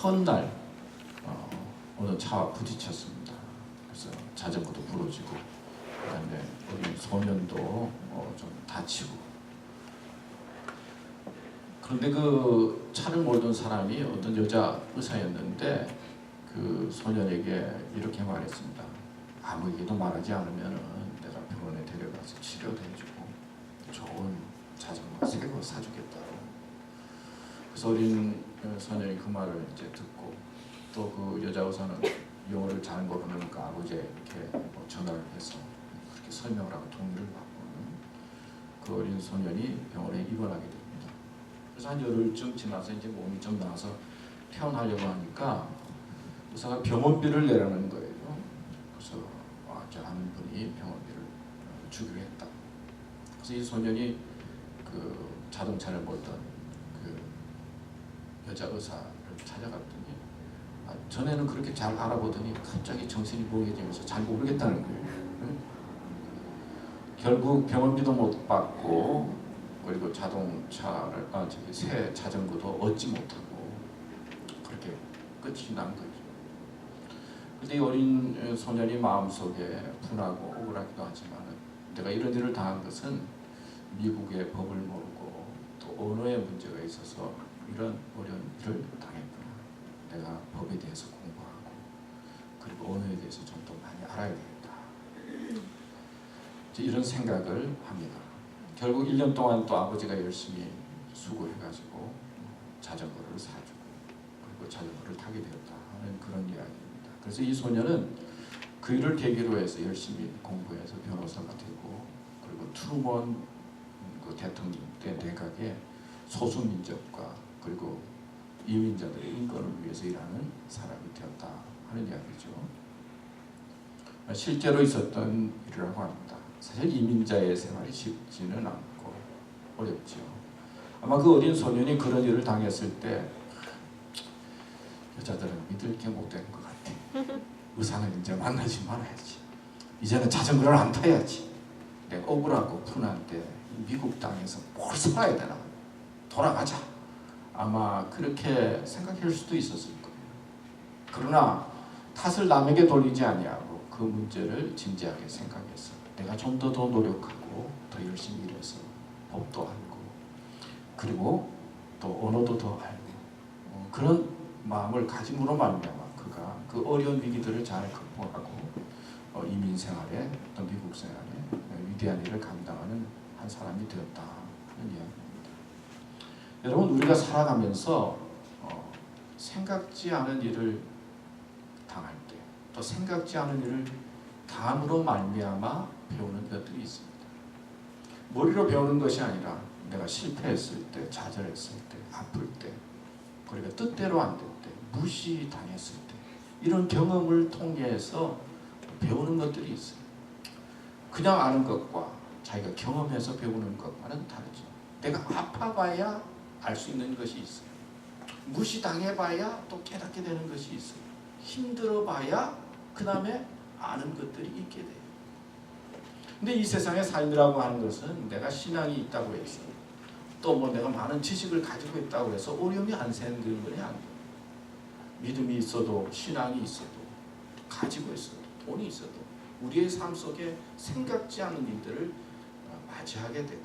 첫날 어느 차와 부딪혔습니다. 그래서 자전거도 부러지고 그다음에 우리 소년도 좀 다치고. 그런데 그 차를 몰던 사람이 어떤 여자 의사였는데 그 소년에게 이렇게 말했습니다. 아무에게도 말하지 않으면 내가 병원에 데려가서 치료도 해주고 좋은 자전거 새 거 사주겠다고. 그래서 어린 소년이 그 말을 이제 듣고 또 그 여자 의사는 영어를 잘 모르니까 아버지에 이렇게 전화를 해서 그렇게 설명을 하고 동의를 받고는 그 어린 소년이 병원에 입원하게 됩니다. 그래서 한 열흘쯤 지나서 이제 몸이 좀 나아서 퇴원하려고 하니까 의사가 병원비를 내라는 거예요. 그래서 아는 분이 병원비를 주기로 했다. 그래서 이 소년이 그 자동차를 몰던 그 여자 의사를 찾아갔더니 전에는 그렇게 잘 알아보더니 갑자기 정신이 몽해지면서 잘 모르겠다는 거예요. 결국 병원비도 못 받고 그리고 자동차를 새 자전거도 얻지 못하고 그렇게 끝이 난 거죠. 그때 어린 소년이 마음속에 분하고 억울하기도 하지만 내가 이런 일을 당한 것은 미국의 법을 모르고 또 언어의 문제가 있어서 이런 어려운 일을 당했구나. 내가 법에 대해서 공부하고 그리고 언어에 대해서 좀 더 많이 알아야 되겠다. 이런 생각을 합니다. 결국 1년 동안 또 아버지가 열심히 수고해가지고 자전거를 사주고 그리고 자전거를 타게 되었다 하는 그런 이야기입니다. 그래서 이 소년은 그 일을 계기로 해서 열심히 공부해서 변호사가 되고 그리고 트루먼 그 대통령 때 내각의 소수민족과 그리고 이민자들의 인권을 위해서 일하는 사람이 되었다 하는 이야기죠. 실제로 있었던 일이라고 합니다. 사실 이민자의 생활이 쉽지는 않고 어렵죠. 아마 그 어린 소년이 그런 일을 당했을 때 여자들은 믿을 게 못된 것 같아. 의사는 이제 만나지 말아야지. 이제는 자전거를 안 타야지. 내가 억울하고 분한데 미국 땅에서 뭘 살아야 되나? 돌아가자. 아마 그렇게 생각할 수도 있었을 거예요. 그러나 탓을 남에게 돌리지 아니하고 그 문제를 진지하게 생각해서 내가 좀 더 노력하고 더 열심히 일해서 법도 알고 그리고 또 언어도 더 알고 그런 마음을 가짐으로 말미암아 그가 그 어려운 위기들을 잘 극복하고 이민 생활에 또 미국 생활에 위대한 일을 감당하는 한 사람이 되었다 하는 이야기입니다. 여러분 우리가 살아가면서 생각지 않은 일을 당할 때 또 생각지 않은 일을 당함으로 말미암아 배우는 것들이 있습니다. 머리로 배우는 것이 아니라 내가 실패했을 때, 좌절했을 때, 아플 때, 그리고 뜻대로 안 될 때, 무시당했을 때 이런 경험을 통해서 배우는 것들이 있어요. 그냥 아는 것과 자기가 경험해서 배우는 것과는 다르죠. 내가 아파봐야 알 수 있는 것이 있어요. 무시당해봐야 또 깨닫게 되는 것이 있어요. 힘들어봐야 그 다음에 아는 것들이 있게 돼요. 근데 이 세상의 삶이라고 하는 것은 내가 신앙이 있다고 해서 또 뭐 내가 많은 지식을 가지고 있다고 해서 어려움이 안 생기는 건 아니에요. 믿음이 있어도 신앙이 있어도 가지고 있어도 돈이 있어도 우리의 삶 속에 생각지 않은 일들을 맞이하게 되고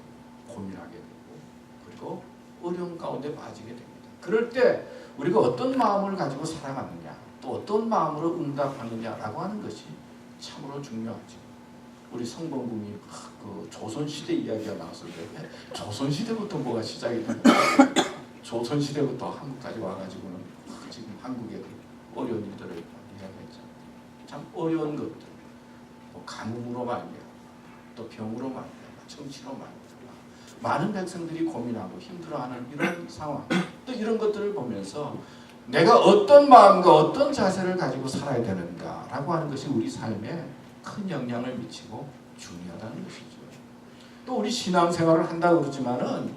고민하게 되고 그리고 어려움 가운데 빠지게 됩니다. 그럴 때 우리가 어떤 마음을 가지고 살아가느냐 또 어떤 마음으로 응답하느냐라고 하는 것이 참으로 중요하죠. 우리 성범궁이 그 조선시대 이야기가 나왔을 때 조선시대부터 뭐가 시작이 됩니다. 조선시대부터 한국까지 와가지고는 지금 한국의 어려운 일들을 이야기했죠. 참 어려운 것들 또 가뭄으로 말미암아 또 병으로 말미암아 정치로 말미암아 많은 백성들이 고민하고 힘들어하는 이런 상황 또 이런 것들을 보면서 내가 어떤 마음과 어떤 자세를 가지고 살아야 되는가라고 하는 것이 우리 삶에 큰 영향을 미치고 중요하다는 것이죠. 또 우리 신앙생활을 한다고 그러지만은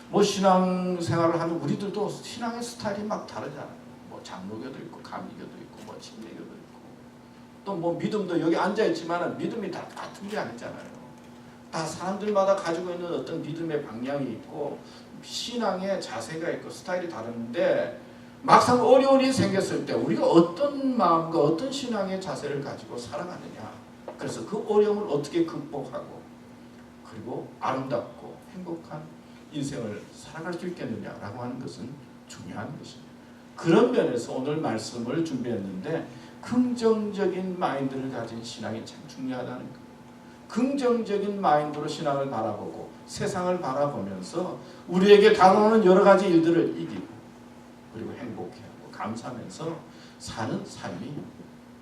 뭐 신앙생활을 하면 우리들도 신앙의 스타일이 막 다르잖아요. 뭐 장로교도 있고 감리교도 있고 뭐 침례교도 있고 또 뭐 믿음도 여기 앉아 있지만은 믿음이 다 같은 게 아니잖아요. 다 사람들마다 가지고 있는 어떤 믿음의 방향이 있고 신앙의 자세가 있고 스타일이 다른데 막상 어려운 일이 생겼을 때 우리가 어떤 마음과 어떤 신앙의 자세를 가지고 살아가느냐. 그래서 그 어려움을 어떻게 극복하고 그리고 아름답고 행복한 인생을 살아갈 수 있겠느냐라고 하는 것은 중요한 것입니다. 그런 면에서 오늘 말씀을 준비했는데 긍정적인 마인드를 가진 신앙이 참 중요하다는 거예요. 긍정적인 마인드로 신앙을 바라보고 세상을 바라보면서 우리에게 다가오는 여러 가지 일들을 이기고 그리고 행복해하고 감사하면서 사는 삶이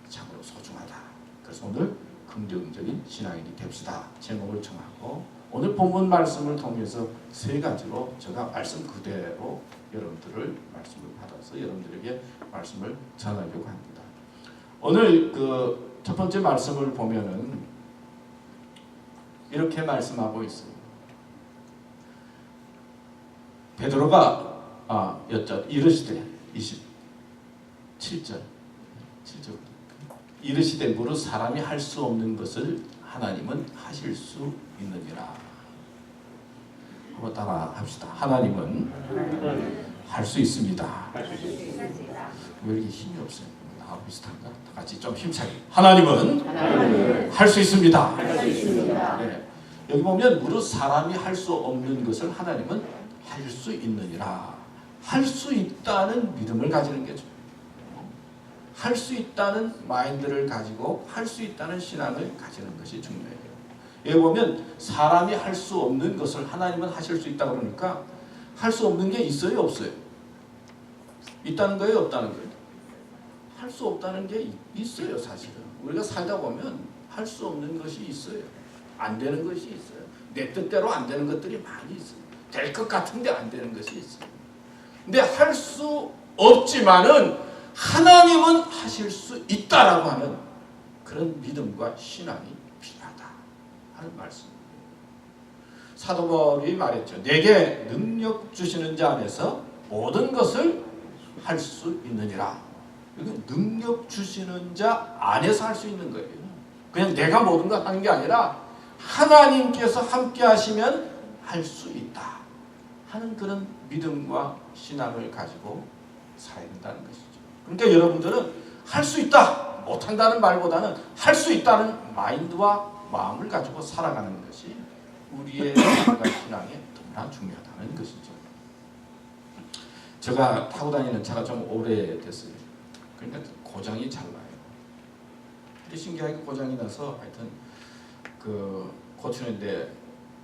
참으로 소중하다. 그래서 오늘 긍정적인 신앙인이 됩시다. 제목을 정하고 오늘 본문 말씀을 통해서 세 가지로 제가 말씀 그대로 여러분들을 말씀을 받아서 여러분들에게 말씀을 전하려고 합니다. 오늘 그 첫 번째 말씀을 보면은 이렇게 말씀하고 있습니다. 베드로가 이르시되 27절 이르시되 무릇 사람이 할 수 없는 것을 하나님은 하실 수 있느니라. 한번 따라 합시다. 하나님은 할 수 있습니다. 왜 이렇게 힘이 없어요? 나하고 비슷한가? 다 같이 좀 힘차게. 하나님은 할 수 있습니다. 네. 여기 보면 무릇 사람이 할 수 없는 것을 하나님은 할 수 있느니라. 할 수 있다는 믿음을 가지는 게 중요해요. 할 수 있다는 마인드를 가지고 할 수 있다는 신앙을 가지는 것이 중요해요. 여기 보면 사람이 할 수 없는 것을 하나님은 하실 수 있다 그러니까 할 수 없는 게 있어요, 없어요? 있다는 거예요, 없다는 거예요? 할 수 없다는 게 있어요, 사실은. 우리가 살다 보면 할 수 없는 것이 있어요. 안 되는 것이 있어요. 내 뜻대로 안 되는 것들이 많이 있어요. 될 것 같은데 안 되는 것이 있어요. 근데 할 수 없지만은 하나님은 하실 수 있다라고 하는 그런 믿음과 신앙이 필요하다 하는 말씀입니다. 사도 바울이 말했죠. 내게 능력 주시는 자 안에서 모든 것을 할 수 있느니라. 이건 능력 주시는 자 안에서 할 수 있는 거예요. 그냥 내가 모든 걸 하는 게 아니라 하나님께서 함께 하시면 할 수 있다 하는 그런 믿음과 신앙을 가지고 살아야 된다는 것이죠. 그러니까 여러분들은 할 수 있다, 못한다는 말보다는 할 수 있다는 마인드와 마음을 가지고 살아가는 것이 우리의 삶과 신앙에 너무나 중요하다는 것이죠. 제가 타고 다니는 차가 좀 오래됐어요. 그러니까 고장이 잘 나요. 근데 신기하게 고장이 나서 하여튼 그 고치는데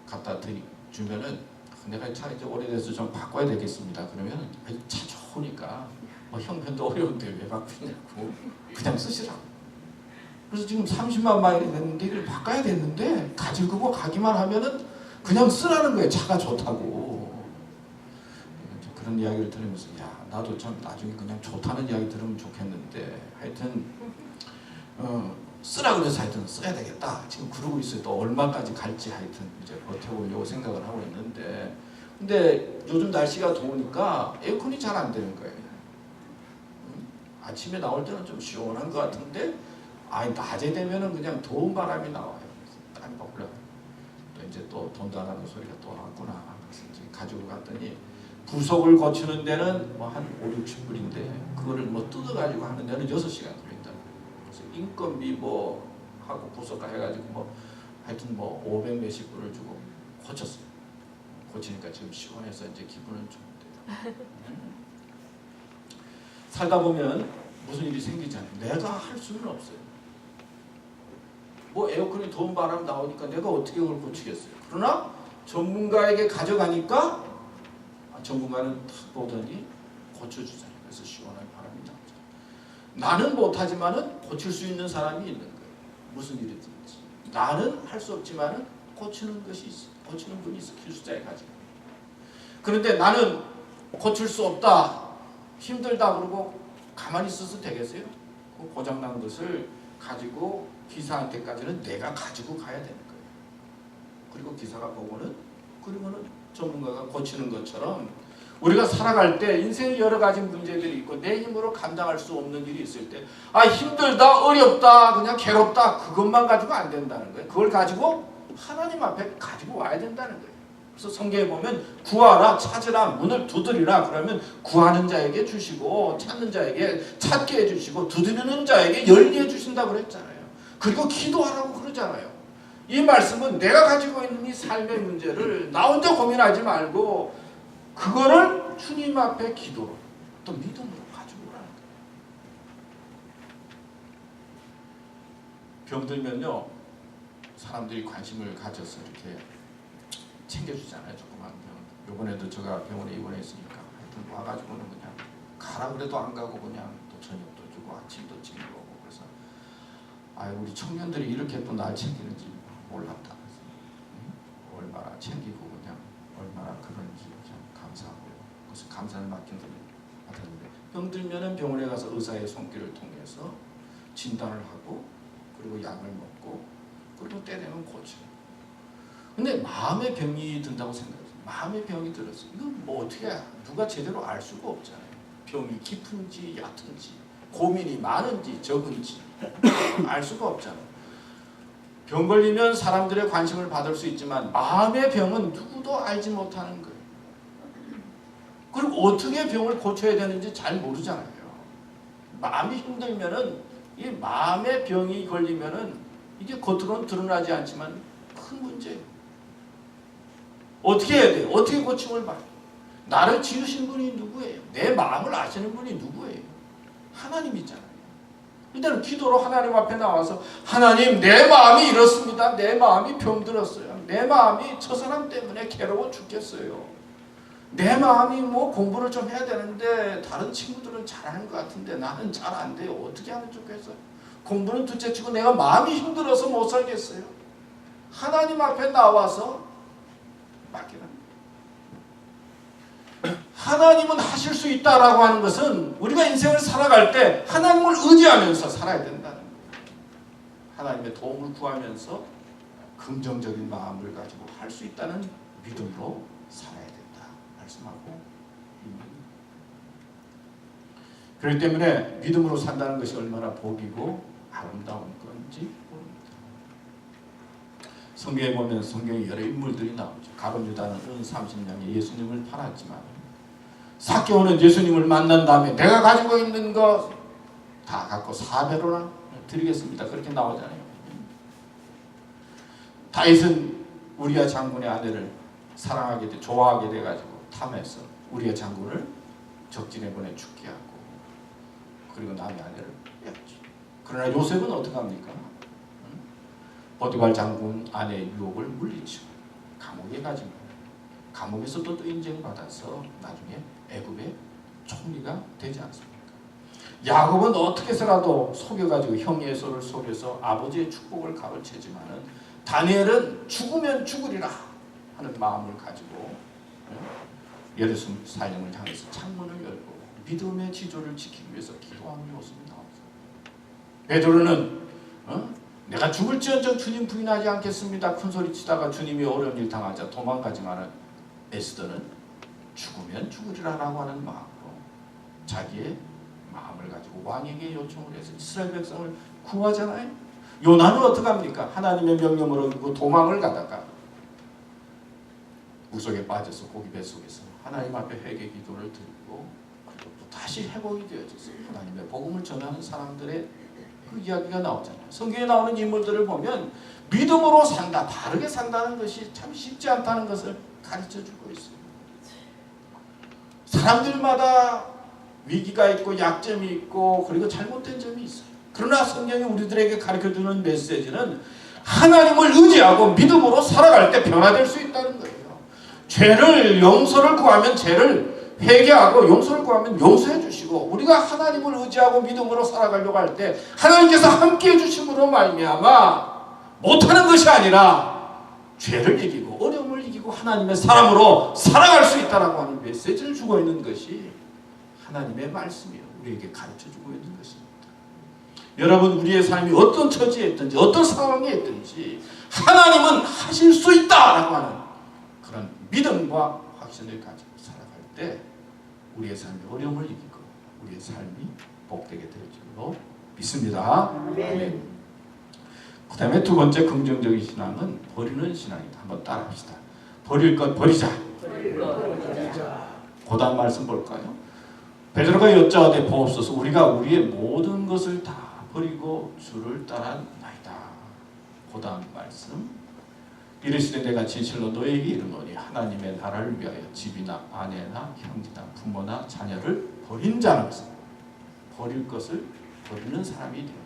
갖다 주면은 내가 차 이제 오래돼서 좀 바꿔야 되겠습니다. 그러면 차 좋으니까 형편도 어려운데 왜 바꾸냐고 그냥 쓰시라고. 그래서 지금 30만 마일이 됐는데 이걸 바꿔야 됐는데 가지고 가기만 하면은 그냥 쓰라는 거예요. 차가 좋다고. 그런 이야기를 들으면서 야 나도 참 나중에 그냥 좋다는 이야기 들으면 좋겠는데 하여튼 쓰라 그래서 하여튼 써야 되겠다. 지금 그러고 있어요. 또 얼마까지 갈지 하여튼 이제 버텨보려고 생각을 하고 있는데 근데 요즘 날씨가 더우니까 에어컨이 잘 안 되는 거예요. 아침에 나올 때는 좀 시원한 것 같은데 낮에 되면은 그냥 더운 바람이 나와요. 땀이 막 올라가요. 또 이제 또 돈 달라는 소리가 또 왔구나. 그래서 이제 가지고 갔더니 부속을 고치는 데는 뭐 한 5, 60불인데 그거를 뭐 뜯어가지고 하는 데는 6시간 걸린다. 그래서 인건비 뭐 하고 부속가 해가지고 뭐 하여튼 뭐 500 몇십 불을 주고 고쳤어요. 고치니까 지금 시원해서 이제 기분은 좋은데요. 살다 보면 무슨 일이 생기잖아요. 내가 할 수는 없어요. 뭐 에어컨이 더운 바람 나오니까 내가 어떻게 그걸 고치겠어요. 그러나 전문가에게 가져가니까 전문가는 탁 보더니 고쳐주잖아요. 그래서 시원한 바람이 나오죠. 나는 못하지만은 고칠 수 있는 사람이 있는 거예요. 무슨 일이든지. 나는 할 수 없지만은 고치는 것이 있어. 고치는 분이 있어. 기술자에 가지고. 그런데 나는 고칠 수 없다. 힘들다 그러고 가만히 있어서 되겠어요? 그 고장난 것을 가지고 기사한테까지는 내가 가지고 가야 되는 거예요. 그리고 기사가 보고는 그러면은 전문가가 고치는 것처럼 우리가 살아갈 때 인생에 여러 가지 문제들이 있고 내 힘으로 감당할 수 없는 일이 있을 때 힘들다, 어렵다, 그냥 괴롭다 그것만 가지고 안 된다는 거예요. 그걸 가지고 하나님 앞에 가지고 와야 된다는 거예요. 그래서 성경에 보면 구하라, 찾으라, 문을 두드리라 그러면 구하는 자에게 주시고 찾는 자에게 찾게 해주시고 두드리는 자에게 열게 해주신다고 그랬잖아요. 그리고 기도하라고 그러잖아요. 이 말씀은 내가 가지고 있는 이 삶의 문제를 나 혼자 고민하지 말고 그거를 주님 앞에 기도로 또 믿음으로 가지고 오라는 거예요. 병들면요 사람들이 관심을 가져서 이렇게 챙겨주잖아요. 조그만 병. 요번에도 제가 병원에 입원했으니까 하여튼 와가지고는 그냥 가라 그래도 안 가고 그냥 또 저녁도 주고 아침도 챙겨오고 그래서 우리 청년들이 이렇게 또 날 챙기는지 몰랐다. 그래서 얼마나 챙기고 그냥 얼마나 그런지 참 감사하고요. 그래서 감사를 맡겼는데 병들면은 병원에 가서 의사의 손길을 통해서 진단을 하고 그리고 약을 먹고 그리고 때되면 고치고. 근데 마음의 병이 든다고 생각해요. 마음의 병이 들었어. 이건 뭐 어떻게 누가 제대로 알 수가 없잖아요. 병이 깊은지 얕은지 고민이 많은지 적은지 알 수가 없잖아요. 병 걸리면 사람들의 관심을 받을 수 있지만 마음의 병은 누구도 알지 못하는 거예요. 그리고 어떻게 병을 고쳐야 되는지 잘 모르잖아요. 마음이 힘들면은 이 마음의 병이 걸리면은 이게 겉으로는 드러나지 않지만 큰 문제예요. 어떻게 해야 돼요? 어떻게 고침을 받아요? 나를 지으신 분이 누구예요? 내 마음을 아시는 분이 누구예요? 하나님이잖아요. 일단은 기도로 하나님 앞에 나와서 하나님 내 마음이 이렇습니다. 내 마음이 병들었어요. 내 마음이 저 사람 때문에 괴로워 죽겠어요. 내 마음이 뭐 공부를 좀 해야 되는데 다른 친구들은 잘하는 것 같은데 나는 잘 안 돼요. 어떻게 하면 좋겠어요? 공부는 둘째치고 내가 마음이 힘들어서 못 살겠어요. 하나님 앞에 나와서 맡기라. 하나님은 하실 수 있다라고 하는 것은 우리가 인생을 살아갈 때 하나님을 의지하면서 살아야 된다는 거예요. 하나님의 도움을 구하면서 긍정적인 마음을 가지고 할 수 있다는 믿음으로 살아야 된다 말씀하고 있습니다. 그렇기 때문에 믿음으로 산다는 것이 얼마나 복이고 아름다운 건지 모릅니다. 성경에 보면 성경에 여러 인물들이 나오죠. 가룟 유다는 은 30냥에 예수님을 팔았지만 삭개오는 예수님을 만난 다음에 내가 가지고 있는 거 다 갖고 4배로나 드리겠습니다. 그렇게 나오잖아요. 다윗은 우리아 장군의 아내를 사랑하게 돼 좋아하게 돼가지고 탐해서 우리아 장군을 적진에 보내 죽게 하고 그리고 남의 아내를 빼앗지. 그러나 요셉은 어떻게 합니까? 보디발 장군 아내의 유혹을 물리치고 감옥에 가지고 감옥에서도 또 인정받아서 나중에 애굽의 총리가 되지 않습니까? 야곱은 어떻게 해서라도 속여가지고 형 에서를 속여서 아버지의 축복을 가로채지만은 다니엘은 죽으면 죽으리라 하는 마음을 가지고 예루살렘을 향해서 창문을 열고 믿음의 지조를 지키기 위해서 기도하는 모습이 나옵니다. 베드로는 내가 죽을지언정 주님 부인하지 않겠습니다. 큰소리치다가 주님이 어려운 일 당하자 도망가지만은 에스더는 죽으면 죽으리라라고 하는 마음으로 자기의 마음을 가지고 왕에게 요청을 해서 이스라엘 백성을 구하잖아요. 요나는 어떻게 합니까? 하나님의 명령으로 도망을 가다가 물속에 빠져서 고기 뱃속에서 하나님 앞에 회개 기도를 드리고 그리고 또 다시 회복이 되어져서 하나님의 복음을 전하는 사람들의 그 이야기가 나오잖아요. 성경에 나오는 인물들을 보면 믿음으로 산다, 바르게 산다는 것이 참 쉽지 않다는 것을 가르쳐주고 있어요. 사람들마다 위기가 있고 약점이 있고 그리고 잘못된 점이 있어요. 그러나 성경이 우리들에게 가르쳐주는 메시지는 하나님을 의지하고 믿음으로 살아갈 때 변화될 수 있다는 거예요. 죄를 용서를 구하면 죄를 회개하고 용서를 구하면 용서해 주시고 우리가 하나님을 의지하고 믿음으로 살아가려고 할 때 하나님께서 함께해 주심으로 말미암아 못하는 것이 아니라 죄를 이기고 어려움을 이기고 하나님의 사람으로 살아갈 수 있다라고 하는 메시지를 주고 있는 것이 하나님의 말씀이에요. 우리에게 가르쳐주고 있는 것입니다. 여러분 우리의 삶이 어떤 처지에 있든지 어떤 상황에 있든지 하나님은 하실 수 있다라고 하는 그런 믿음과 확신을 가지고 살아갈 때 우리의 삶이 어려움을 이기고 우리의 삶이 복되게 될 줄로 믿습니다. 아멘. 그 다음에 두 번째 긍정적인 신앙은 버리는 신앙이다. 한번 따라합시다. 버릴 것 버리자. 고단 말씀 볼까요? 베드로가 여짜오되 보옵소서 우리가 우리의 모든 것을 다 버리고 주를 따랐나이다. 고단 말씀. 이르시되 내가 진실로 너에게 이르노니 하나님의 나라를 위하여 집이나 아내나 형제나 부모나 자녀를 버린 자는 버릴 것을 버리는 사람이 되었다.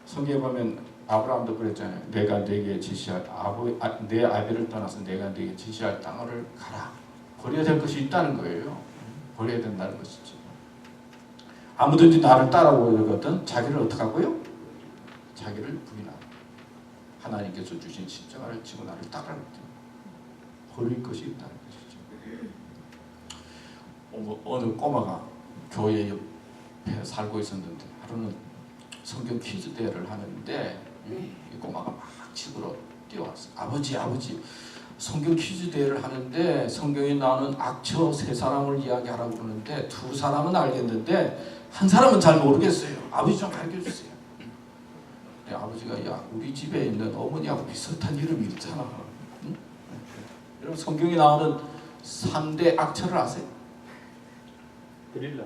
성경에 보면 아브라함도 그랬잖아요. 내가 네게 지시할 내 아비를 떠나서 내가 네게 지시할 땅을 가라. 버려야 될 것이 있다는 거예요. 버려야 된다는 것이죠. 아무든지 나를 따라오려거든 자기를 어떻게 하고요? 자기를 부인하고 하나님께서 주신 십자가를 지고 나를 따라오거든. 버릴 것이 있다는 것이죠. 어느 꼬마가 교회 옆에 살고 있었는데 하루는 성경 퀴즈 대회를 하는데 이 꼬마가 막 집으로 뛰어왔어. 아버지 성경 퀴즈 대회를 하는데 성경에 나오는 악처 세 사람을 이야기하라고 그러는데 두 사람은 알겠는데 한 사람은 잘 모르겠어요. 아버지 좀 가르쳐주세요. 아버지가 야 우리 집에 있는 어머니하고 비슷한 이름이 있잖아. 응? 여러분 성경에 나오는 3대 악처를 아세요? 드릴라.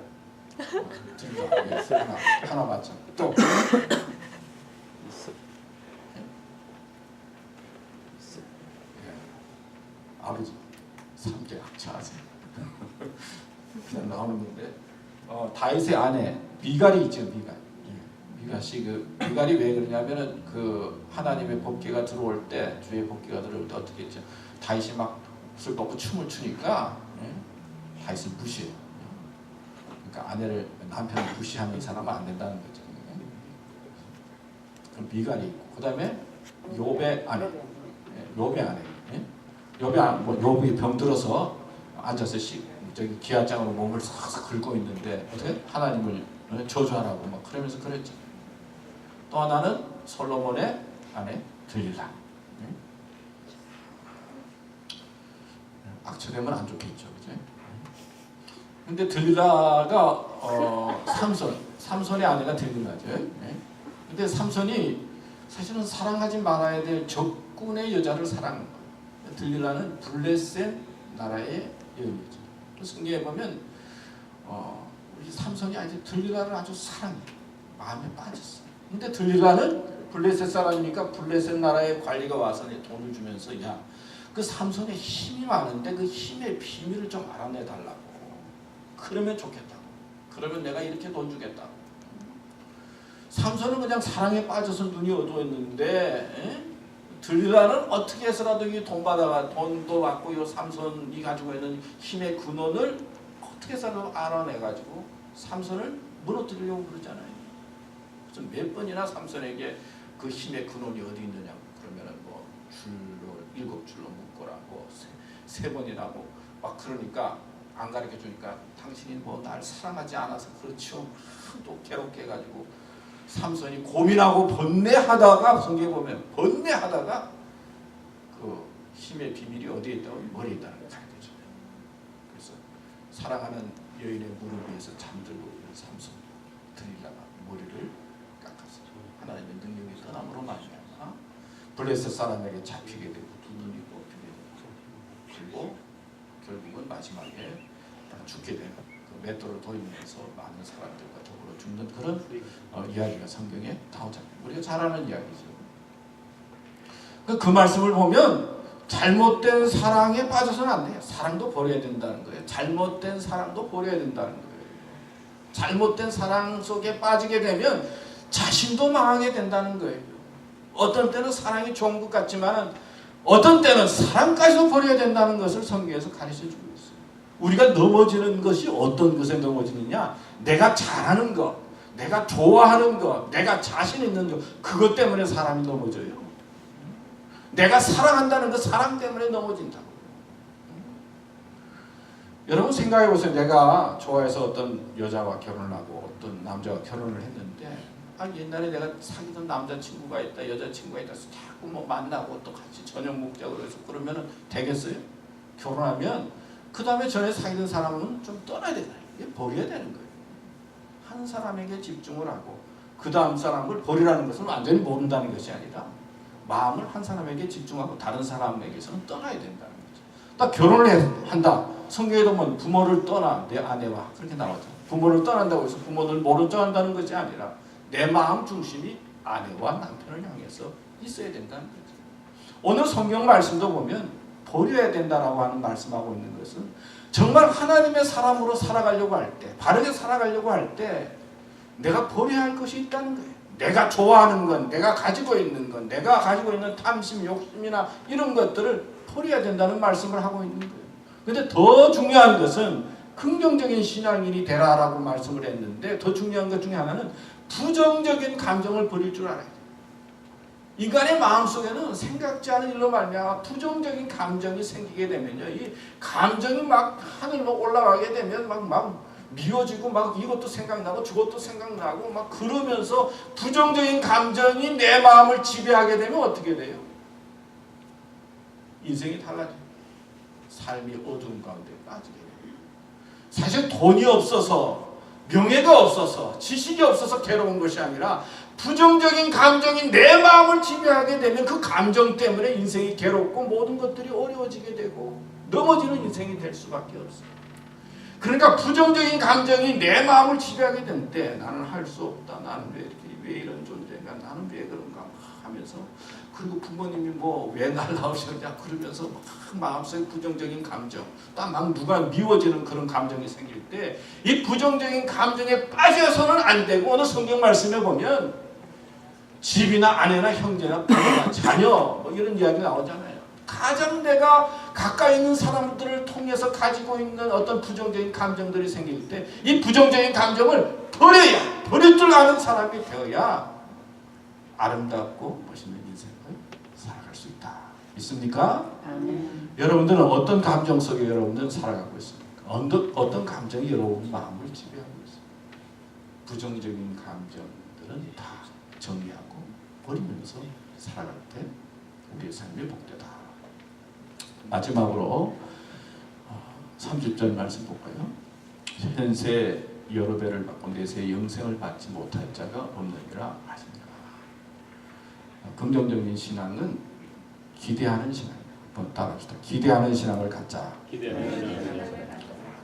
하나 맞죠. 또 아버지 3대 악처 아세요? 그냥 나오는 건데 다윗의 아내 미갈이 있죠. 미갈이 왜 그러냐면은 그 하나님의 법궤가 들어올 때 주의 법궤가 들어올 때 어떻게 했죠? 다윗이 막 술 먹고 춤을 추니까 다윗을 무시해요. 그러니까 아내를 남편을 무시하는 이 사람은 안 된다는 거죠. 그럼 미갈이 있고 그다음에 욥의 아내, 욥이 병들어서 앉아서 저기 기아장으로 몸을 싹싹 긁고 있는데 어떻게 하나님을 저주하라고 막 그러면서 그랬죠. 또 하나는 솔로몬의 아내 들릴라. 악처되면 안 좋겠죠, 그죠? 근데 들릴라가 삼손의 아내가 들릴라죠. 근데 삼손이 사실은 사랑하지 말아야 될 적군의 여자를 사랑한 거예요. 들릴라는 블레셋 나라의 여인이죠. 성경에 보면 우리 삼손이 아주 들릴라를 아주 사랑해, 마음에 빠졌어. 근데 들릴라는 블레셋 사람이니까 블레셋 나라의 관리가 와서 돈을 주면서 야, 그 삼손에 힘이 많은데 그 힘의 비밀을 좀 알아내 달라고. 그러면 좋겠다고. 그러면 내가 이렇게 돈 주겠다고. 삼손은 그냥 사랑에 빠져서 눈이 어두웠는데 들릴라는 어떻게 해서라도 이 돈 받아가 돈도 받고 이 삼손이 가지고 있는 힘의 근원을 어떻게 해서라도 알아내가지고 삼손을 무너뜨리려고 그러잖아요. 그래서 몇 번이나 삼손에게 그 힘의 근원이 어디 있느냐고 그러면은 뭐 줄로 7줄로 묶으라고 세 번이나 막 그러니까 안 가르쳐 주니까 당신이 뭐 날 사랑하지 않아서 그렇죠. 또 괴롭게 해가지고 삼손이 고민하고 번뇌하다가 성경에 보면 번뇌하다가 그 힘의 비밀이 어디에 있다고 머리에 있다는 걸 가르쳐줘요. 그래서 사랑하는 여인의 무릎 위에서 잠들고 있는 삼손 들릴라가 머리를 깎았어요. 하나님의 능력이 떠남으로 말미암아 블레셋 사람에게 잡히게 되고 두 눈이 뽑히게 되고 그리고 결국은 마지막에 죽게 되는 그 맷돌을 돌리면서 많은 사람들과 더불어 죽는 그런 이야기가 성경에 나오잖아요. 우리가 잘 아는 이야기죠. 그 말씀을 보면 잘못된 사랑에 빠져서는 안 돼요. 사랑도 버려야 된다는 거예요. 잘못된 사랑도 버려야 된다는 거예요. 잘못된 사랑 속에 빠지게 되면 자신도 망하게 된다는 거예요. 어떤 때는 사랑이 좋은 것 같지만 어떤 때는 사랑까지도 버려야 된다는 것을 성경에서 가르쳐주고 있어요. 우리가 넘어지는 것이 어떤 것에 넘어지느냐? 내가 잘하는 것, 내가 좋아하는 것, 내가 자신 있는 것, 그것 때문에 사람이 넘어져요. 내가 사랑한다는 것, 사랑 때문에 넘어진다고. 여러분 생각해 보세요. 내가 좋아해서 어떤 여자와 결혼을 하고 어떤 남자와 결혼을 했는데 옛날에 내가 사귀던 남자친구가 있다, 여자친구가 있다 해서 자꾸 뭐 만나고 또 같이 저녁 먹자고 해서 그러면 되겠어요? 결혼하면 그 다음에 전에 사귀던 사람은 좀 떠나야 되잖아요. 이게 버려야 되는 거예요. 한 사람에게 집중을 하고 그 다음 사람을 버리라는 것은 완전히 모른다는 것이 아니라 마음을 한 사람에게 집중하고 다른 사람에게서는 떠나야 된다는 거죠. 딱 결혼을 한다. 성경에 보면 부모를 떠나 내 아내와 그렇게 나오죠. 부모를 떠난다고 해서 부모를 모른 척 한다는 것이 아니라 내 마음 중심이 아내와 남편을 향해서 있어야 된다는 거죠. 오늘 성경 말씀도 보면 버려야 된다라고 하는 말씀하고 있는 것은 정말 하나님의 사람으로 살아가려고 할 때, 바르게 살아가려고 할 때 내가 버려야 할 것이 있다는 거예요. 내가 좋아하는 건, 내가 가지고 있는 건, 내가 가지고 있는 탐심, 욕심이나 이런 것들을 버려야 된다는 말씀을 하고 있는 거예요. 그런데 더 중요한 것은 긍정적인 신앙인이 되라라고 말씀을 했는데 더 중요한 것 중에 하나는 부정적인 감정을 버릴 줄 알아야 돼요. 인간의 마음속에는 생각지 않은 일로 말미암아 부정적인 감정이 생기게 되면요, 이 감정이 막 하늘로 올라가게 되면 막 미워지고 막 이것도 생각나고 저것도 생각나고 막 그러면서 부정적인 감정이 내 마음을 지배하게 되면 어떻게 돼요? 인생이 달라져요. 삶이 어두운 가운데 빠지게 돼요. 사실 돈이 없어서 명예가 없어서 지식이 없어서 괴로운 것이 아니라 부정적인 감정이 내 마음을 지배하게 되면 그 감정 때문에 인생이 괴롭고 모든 것들이 어려워지게 되고 넘어지는 인생이 될 수밖에 없어요. 그러니까 부정적인 감정이 내 마음을 지배하게 될 때 나는 할 수 없다. 나는 왜 이런 존재인가? 나는 왜 그런가? 하면서 그리고 부모님이 뭐 왜 날 낳으셨냐? 그러면서 막 마음속에 부정적인 감정 또 막 누가 미워지는 그런 감정이 생길 때 이 부정적인 감정에 빠져서는 안 되고 오늘 성경 말씀에 보면 집이나 아내나 형제나 부모나 자녀 뭐 이런 이야기 나오잖아요. 가장 내가 가까이 있는 사람들을 통해서 가지고 있는 어떤 부정적인 감정들이 생길 때 이 부정적인 감정을 버릴 줄 아는 사람이 되어야 아름답고 멋있는 인생을 살아갈 수 있다. 있습니까? 여러분들은 어떤 감정 속에 여러분들은 살아가고 있습니까? 어떤 감정이 여러분 마음을 지배하고 있습니까? 부정적인 감정들은 다 정리하고 버리면서 살아갈 때 우리의 삶이 복되다. 마지막으로 30절 말씀 볼까요? 현세 여러 배를 받고 내세 영생을 받지 못할 자가 없느니라 하십니다. 긍정적인 신앙은 기대하는 신앙입니다. 한번 따라합시다. 기대하는 신앙을 갖자.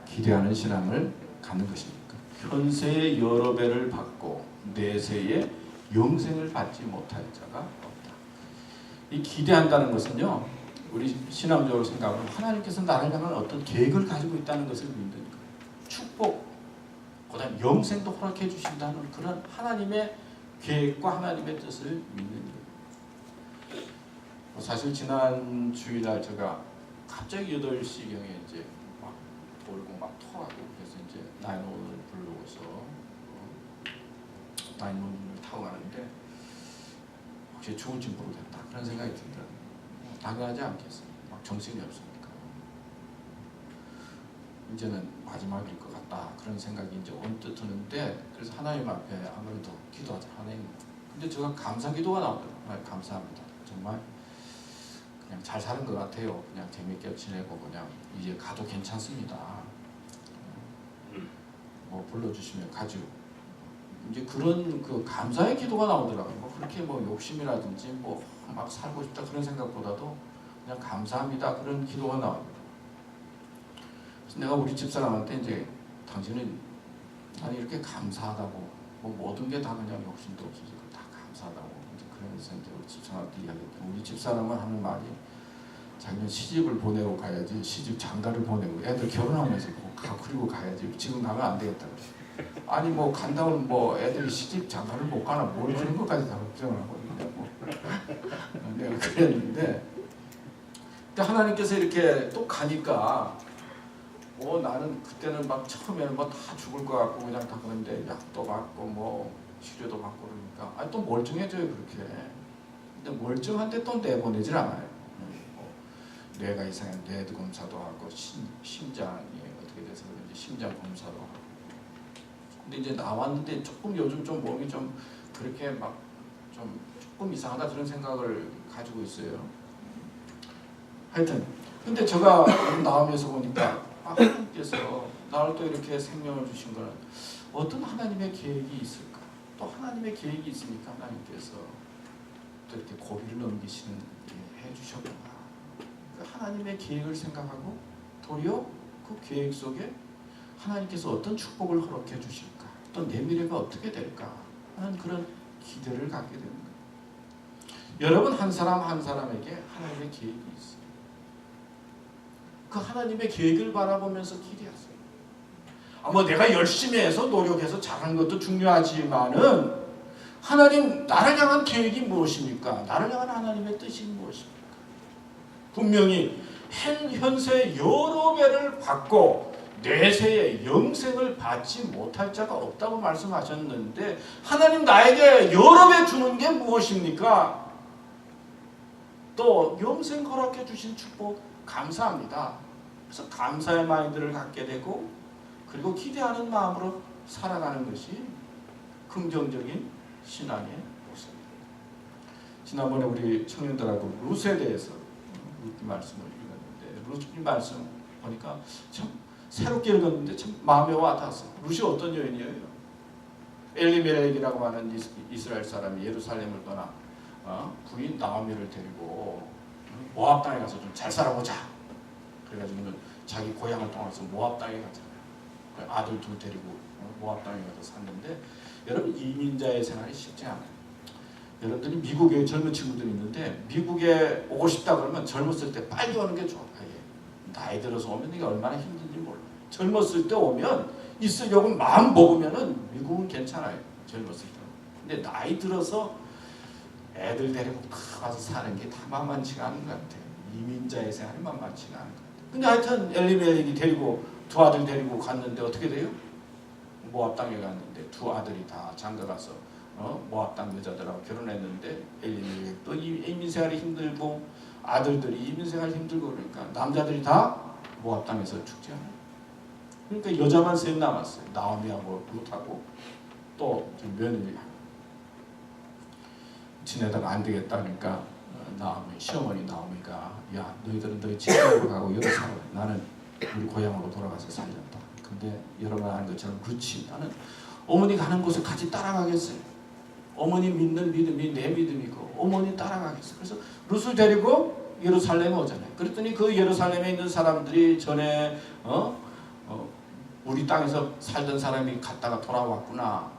기대하는 신앙을 갖는 것입니까? 현세의 여러 배를 받고 내세의 영생을 받지 못할 자가 없다. 이 기대한다는 것은요, 우리 신앙적으로 생각하면 하나님께서 나를 향한 어떤 계획을 가지고 있다는 것을 믿는 거예요. 축복, 그다음 영생도 허락해 주신다는 그런 하나님의 계획과 하나님의 뜻을 믿는 거예요. 사실 지난 주일날 제가 갑자기 8시경에 이제 막 돌고 막 토하고 그래서 이제 911을 부르고서 911을 타고 가는데 혹시 죽을지 모르겠다 그런 생각이 들더라고요. 당연하지 않겠어요. 막 정신이 없으니까. 이제는 마지막일 것 같다 그런 생각이 이제 언뜻 드는데 그래서 하나님 앞에 아무래도 기도하자. 하나님. 근데 제가 감사 기도가 나오더라고요. 하나님 감사합니다. 정말 그냥 잘 사는 것 같아요. 그냥 재밌게 지내고 그냥 이제 가도 괜찮습니다. 뭐 불러주시면 가죠. 이제 그런 그 감사의 기도가 나오더라고요. 뭐 그렇게 뭐 욕심이라든지 뭐 막 살고 싶다 그런 생각보다도 그냥 감사합니다 그런 기도가 나와요. 그래서 내가 우리 집사람한테 이제 당신은 아니 이렇게 감사하다고 뭐 모든 게 다 그냥 욕심도 없어서 다 감사하다고 이제 그러면서 이제 우리 집사람한테 이야기했더니 우리 집사람은 하는 말이 자기는 시집을 보내고 가야지 시집 장가를 보내고 애들 결혼하면서 그리고 가야지 지금 나가면 안 되겠다. 아니 뭐 간다면 뭐 애들이 시집 장가를 못 가나 뭘 그런 것까지 다 걱정을 하고 있냐고. 내가 그랬는데 하나님께서 이렇게 또 가니까 나는 그때는 막 처음에는 뭐 다 죽을 것 같고 그냥 다 그런데 약도 받고 뭐 치료도 받고 그러니까 아니 또 멀쩡해져요 그렇게. 근데 멀쩡한데 또 내보내질 않아요. 뇌가 이상해 뇌도 검사도 하고 심장이 어떻게 돼서 그런지 심장 검사도 하고. 근데 이제 나왔는데 조금 요즘 좀 몸이 좀 그렇게 막 좀 조금 이상하다 그런 생각을 가지고 있어요. 하여튼 근데 제가 나오면서 보니까 하나님께서 나를 또 이렇게 생명을 주신 거는 어떤 하나님의 계획이 있을까? 또 하나님의 계획이 있으니까 하나님께서 또 이렇게 고비를 넘기시는 해주셨구나. 그 하나님의 계획을 생각하고 도리어 그 계획 속에 하나님께서 어떤 축복을 허락해 주실까, 또 내 미래가 어떻게 될까 하는 그런 기대를 갖게 되는 거예요. 여러분 한 사람 한 사람에게 하나님의 계획이 있어요. 그 하나님의 계획을 바라보면서 기대하세요. 뭐 내가 열심히 해서 노력해서 잘하는 것도 중요하지만은 하나님 나를 향한 계획이 무엇입니까? 나를 향한 하나님의 뜻이 무엇입니까? 분명히 현세 여러 배를 받고 내세의 영생을 받지 못할 자가 없다고 말씀하셨는데 하나님 나에게 여러 배 주는 게 무엇입니까? 또 영생 허락해 주신 축복 감사합니다. 그래서 감사의 마인드를 갖게 되고 그리고 기대하는 마음으로 살아가는 것이 긍정적인 신앙의 모습입니다. 지난번에 우리 청년들하고 룻에 대해서 룻 말씀을 읽었는데 룻 말씀 보니까 참 새롭게 읽었는데 참 마음에 와닿았어요. 룻이 어떤 여인이에요? 엘리멜렉이라고 하는 이스라엘 사람이 예루살렘을 떠나 부인 나오미를 데리고 모압 땅에 가서 좀 잘 살아보자. 그래가지고는 자기 고향을 떠나서 모압 땅에 갔잖아요. 아들 둘 데리고 모압 땅에 가서 샀는데 여러분 이민자의 생활이 쉽지 않아요. 여러분들이 미국에 젊은 친구들이 있는데 미국에 오고 싶다 그러면 젊었을 때 빨리 오는 게 좋아요. 나이 들어서 오면 이게 얼마나 힘든지 몰라요. 젊었을 때 오면 있으려고 마음 먹으면은 미국은 괜찮아요. 젊었을 때. 근데 나이 들어서 애들 데리고 가서 사는 게 다 만만치가 않은 것 같아요. 이민자의 생활이 만만치가 않은 것 같아요. 근데 하여튼 엘리멜렉이 데리고 두 아들 데리고 갔는데 어떻게 돼요? 모압 땅에 갔는데 두 아들이 다 장가가서 모압 땅 여자들하고 결혼했는데 엘리멜렉도 이민 생활이 힘들고 아들들이 이민 생활이 힘들고 그러니까 남자들이 다 모압 땅에서 죽지 않아요. 그러니까 여자만 셋 남았어요. 나오미하고 룻하고 또 며느리하고. 지내다가 안 되겠다 그러니까 시어머니 나오미가 야 너희들은 너희 집으로 가고 여기 살아. 나는 우리 고향으로 돌아가서 살렸다. 근데 여러분 아는 것처럼 그렇지 나는 어머니 가는 곳에 같이 따라가겠어요. 어머니 믿는 믿음이 내 믿음이고 어머니 따라가겠어요. 그래서 룻을 데리고 예루살렘에 오잖아요. 그랬더니 그 예루살렘에 있는 사람들이 전에 우리 땅에서 살던 사람이 갔다가 돌아왔구나.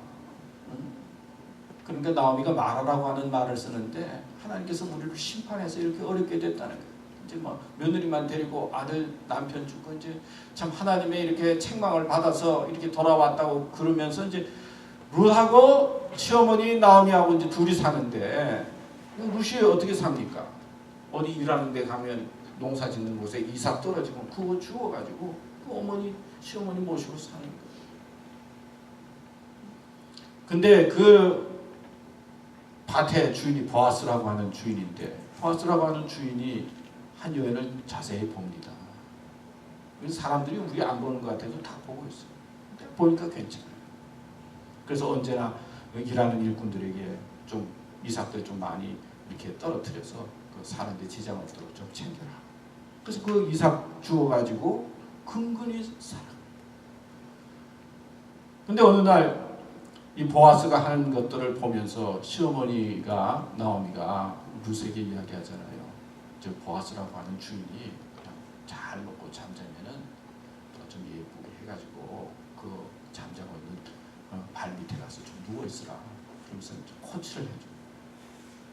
그러니까 나오미가 말하라고 하는 말을 쓰는데 하나님께서 우리를 심판해서 이렇게 어렵게 됐다는 거예요. 이제 뭐 며느리만 데리고 아들 남편 죽고 이제 참 하나님의 이렇게 책망을 받아서 이렇게 돌아왔다고 그러면서 이제 룻하고 시어머니 나오미하고 이제 둘이 사는데 룻이 어떻게 삽니까? 어디 일하는 데 가면 농사 짓는 곳에 이삭 떨어지면 그거 주워가지고 그 어머니 시어머니 모시고 사는 거예요. 근데 그 밭의 주인이 보아스라고 하는 주인인데 보아스라고 하는 주인이 한 여인을 자세히 봅니다. 사람들이 우리 안 보는 것 같아도 다 보고 있어요. 근데 보니까 괜찮아요. 그래서 언제나 일하는 일꾼들에게 좀 이삭들 좀 많이 이렇게 떨어뜨려서 그 사는데 지장 없도록 좀 챙겨라. 그래서 그 이삭 주워가지고 근근히 살아. 근데 어느 날 이 보아스가 하는 것들을 보면서 시어머니가 나오미가 룻에게 이야기하잖아요. 저 보아스라고 하는 주인이 그냥 잘 먹고 잠자면은 좀 예쁘게 해가지고 그 잠자고 있는 발 밑에 가서 좀 누워 있으라. 그러면서 좀 코치를 해줘.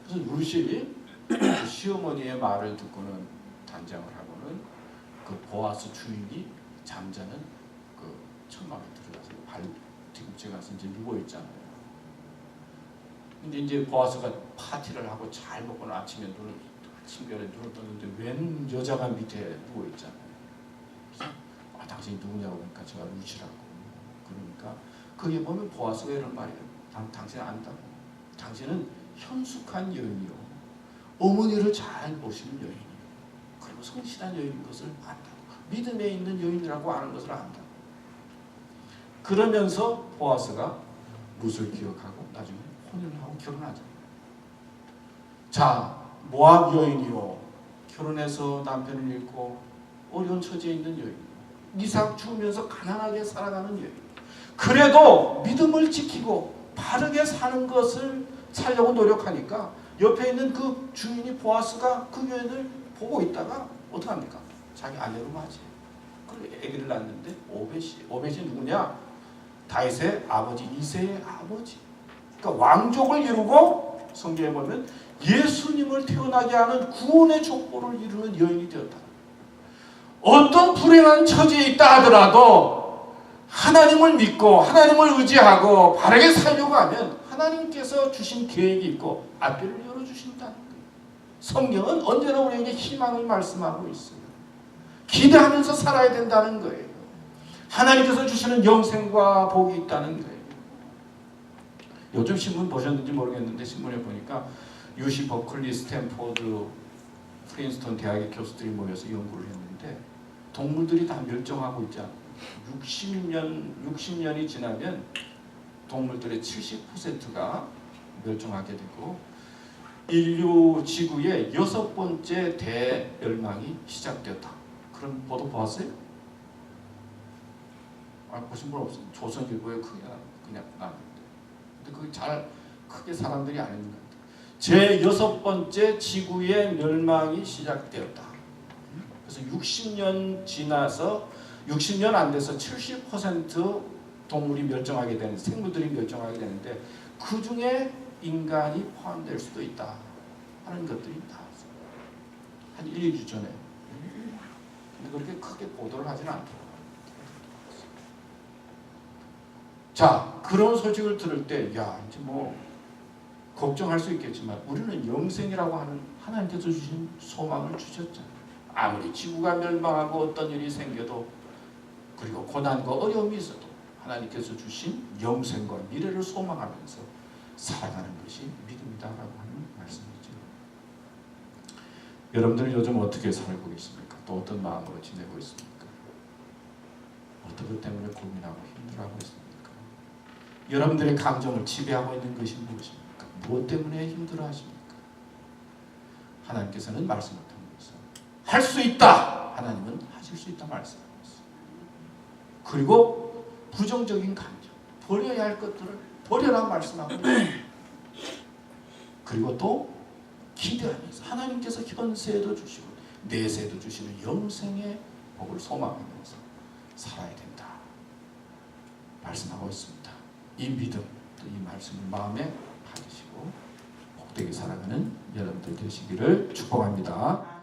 그래서 룻이 그 시어머니의 말을 듣고는 단장을 하고는 그 보아스 주인이 잠자는 그 천막에 들어가서 발 뒤꿈치에 가서 이제 누워 있잖아요. 근데 이제 보아스가 파티를 하고 잘 먹고는 아침에 아침별에 눈을 떴는데 웬 여자가 밑에 누워 있잖아요. 그래서 당신이 누구냐고 그러니까 제가 룻이라고. 그러니까 거기에 보면 보아스가 이런 말이에요. 당신 안다고. 당신은 현숙한 여인이요. 어머니를 잘 모시는 여인이요. 그리고 성실한 여인인 것을 안다고. 믿음에 있는 여인이라고 아는 것을 안다고. 그러면서 보아스가 룻을 기억하고 나중에 혼인을 하고 결혼하자. 자, 모압 여인이요. 결혼해서 남편을 잃고 어려운 처지에 있는 여인. 이삭 주우면서 가난하게 살아가는 여인. 그래도 믿음을 지키고 바르게 사는 것을 살려고 노력하니까 옆에 있는 그 주인이 보아스가 그 여인을 보고 있다가 어떻게 합니까? 자기 아내로 맞이해요. 그 아기를 낳는데 오벳이 누구냐? 다윗의 아버지 이새의 아버지. 그러니까 왕족을 이루고 성경에 보면 예수님을 태어나게 하는 구원의 족보를 이루는 여인이 되었다. 어떤 불행한 처지에 있다 하더라도 하나님을 믿고 하나님을 의지하고 바르게 살려고 하면 하나님께서 주신 계획이 있고 앞길을 열어주신다는 거예요. 성경은 언제나 우리에게 희망을 말씀하고 있어요. 기대하면서 살아야 된다는 거예요. 하나님께서 주시는 영생과 복이 있다는 거예요. 요즘 신문 보셨는지 모르겠는데 신문에 보니까 UC 버클리, 스탠포드, 프린스턴 대학의 교수들이 모여서 연구를 했는데 동물들이 다 멸종하고 있지 않아요. 60년이 지나면 동물들의 70%가 멸종하게 되고 인류 지구의 6번째 대멸망이 시작되었다. 그런 보도 보았어요? 보신 분 없어요. 조선일보에 크게 그냥 나왔는데. 근데 그게 잘 크게 사람들이 안 읽는 것 같아요. 제 6번째 지구의 멸망이 시작되었다. 그래서 60년 지나서 60년 안 돼서 70% 동물이 멸종하게 되는 생물들이 멸종하게 되는데 그 중에 인간이 포함될 수도 있다 하는 것들이 나왔어요. 한 1, 2주 전에. 근데 그렇게 크게 보도를 하지는 않더라고요. 자, 그런 소식을 들을 때, 야, 이제 뭐 걱정할 수 있겠지만 우리는 영생이라고 하는 하나님께서 주신 소망을 주셨잖아요. 아무리 지구가 멸망하고 어떤 일이 생겨도 그리고 고난과 어려움이 있어도 하나님께서 주신 영생과 미래를 소망하면서 살아가는 것이 믿음이다라고 하는 말씀이죠. 여러분들은 요즘 어떻게 살고 계십니까? 또 어떤 마음으로 지내고 있습니까? 어떤 것 때문에 고민하고 힘들어하고 있습니까? 여러분들의 감정을 지배하고 있는 것이 무엇입니까? 무엇 때문에 힘들어하십니까? 하나님께서는 말씀을 통해서 할 수 있다! 하나님은 하실 수 있다 말씀하고 있어요. 그리고 부정적인 감정, 버려야 할 것들을 버려라 말씀하고 있어요. 그리고 또 기대하면서 하나님께서 현세에도 주시고 내세에도 주시는 영생의 복을 소망하면서 살아야 된다 말씀하고 있습니다. 이 믿음, 이 말씀을 마음에 가지시고 복되게 살아가는 여러분들 되시기를 축복합니다.